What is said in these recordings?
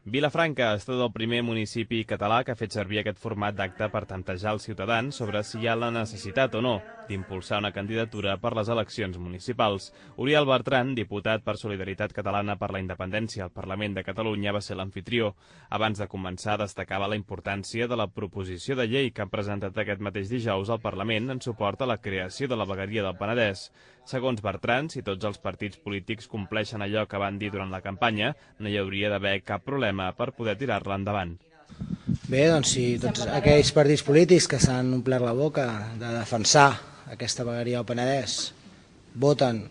Vilafranca ha estat el primer municipi català que ha fet servir aquest format d'acte per tantejar els ciutadans sobre si hi ha la necessitat o no d'impulsar una candidatura per les eleccions municipals. Oriol Bertran, diputat per Solidaritat Catalana per la Independència al Parlament de Catalunya, va ser l'amfitrió. Abans de començar, destacava la importància de la proposició de llei que han presentat aquest mateix dijous al Parlament en suport a la creació de la vegueria del Penedès. Segons Bertran, si tots els partits polítics compleixen allò que van dir durant la campanya, no hi hauria d'haver cap problema per poder tirar-la endavant. Bé, doncs si tots aquells partits polítics que s'han omplert la boca de defensar aquesta vegueria del Penedès voten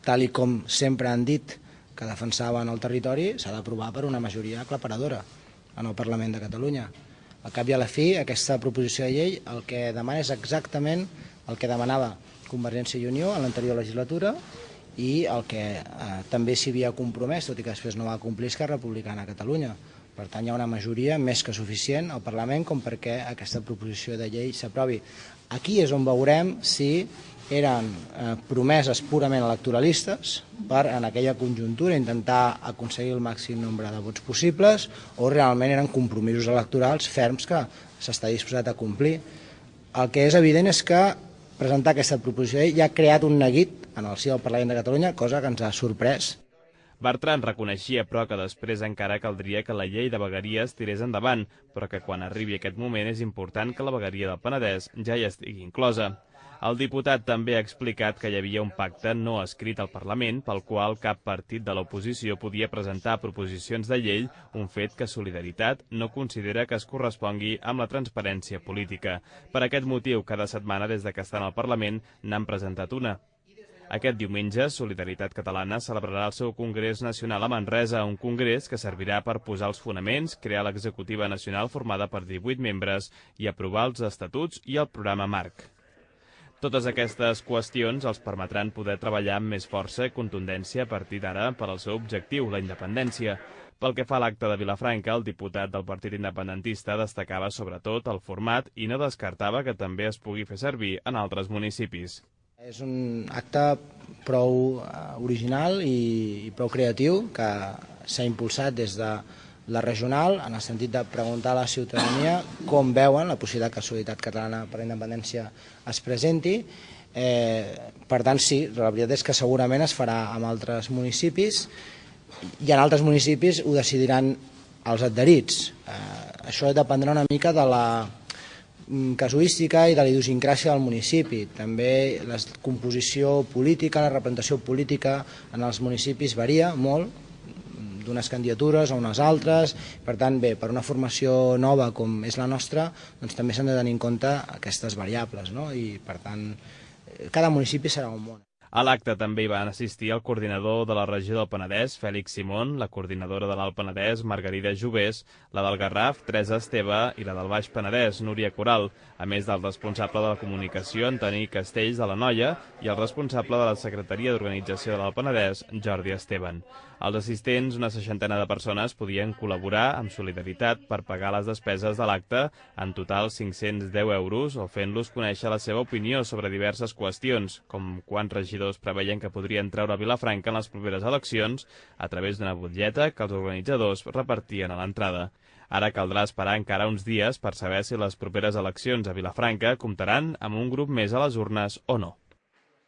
tal i com sempre han dit que defensaven el territori, s'ha d'aprovar per una majoria aclaparadora en el Parlament de Catalunya. Al cap i a la fi, aquesta proposició de llei el que demana és exactament el que demanava Convergència i Unió en l'anterior legislatura i el que també s'hi havia compromès, tot i que després no va complir, Esquerra Republicana a Catalunya. Per tant, hi ha una majoria més que suficient al Parlament com perquè aquesta proposició de llei s'aprovi. Aquí és on veurem si eren promeses purament electoralistes per, en aquella conjuntura, intentar aconseguir el màxim nombre de vots possibles o realment eren compromisos electorals ferms que s'està disposat a complir. El que és evident és que presentar aquesta proposició de llei ja ha creat un neguit en el si del Parlament de Catalunya, cosa que ens ha sorprès. Bertran reconeixia, però, que després encara caldria que la llei de vegueries tirés endavant, però que quan arribi aquest moment és important que la vegueria del Penedès ja hi estigui inclosa. El diputat també ha explicat que hi havia un pacte no escrit al Parlament pel qual cap partit de l'oposició podia presentar proposicions de llei, un fet que Solidaritat no considera que es correspongui amb la transparència política. Per aquest motiu, cada setmana des que estan al Parlament n'han presentat una. Aquest diumenge, Solidaritat Catalana celebrarà el seu Congrés Nacional a Manresa, un congrés que servirà per posar els fonaments, crear l'executiva nacional formada per 18 membres i aprovar els estatuts i el programa marc. Totes aquestes qüestions els permetran poder treballar amb més força i contundència a partir d'ara per al seu objectiu, la independència. Pel que fa a l'acte de Vilafranca, el diputat del Partit Independentista destacava sobretot el format i no descartava que també es pugui fer servir en altres municipis. És un acte prou original i prou creatiu que s'ha impulsat des de la regional en el sentit de preguntar a la ciutadania com veuen la possibilitat que la Solidaritat Catalana per la Independència es presenti. Per tant, sí, la veritat és que segurament es farà amb altres municipis i en altres municipis ho decidiran els adherits. Això dependrà una mica de la casuística i de la idiosincràsia del municipi. També la composició política, la representació política en els municipis varia molt, d'unes candidatures a unes altres. Per tant, bé, per una formació nova com és la nostra, doncs també s'han de tenir en compte aquestes variables, no? I, per tant, cada municipi serà un món. A l'acte també hi van assistir el coordinador de la regió del Penedès, Fèlix Simón, la coordinadora de l'Alt Penedès, Margarida Jovés, la del Garraf, Teresa Esteve, i la del Baix Penedès, Núria Coral, a més del responsable de la comunicació, Antoni Castells, de l'Anoia, i el responsable de la Secretaria d'Organització de l'Alt Penedès, Jordi Esteban. Els assistents, una 60ena de persones, podien col·laborar amb Solidaritat per pagar les despeses de l'acte, en total 510 euros, o fent-los conèixer la seva opinió sobre diverses qüestions, com quants regidors preveien que podrien treure Vilafranca en les properes eleccions a través d'una butlleta que els organitzadors repartien a l'entrada. Ara caldrà esperar encara uns dies per saber si les properes eleccions a Vilafranca comptaran amb un grup més a les urnes o no.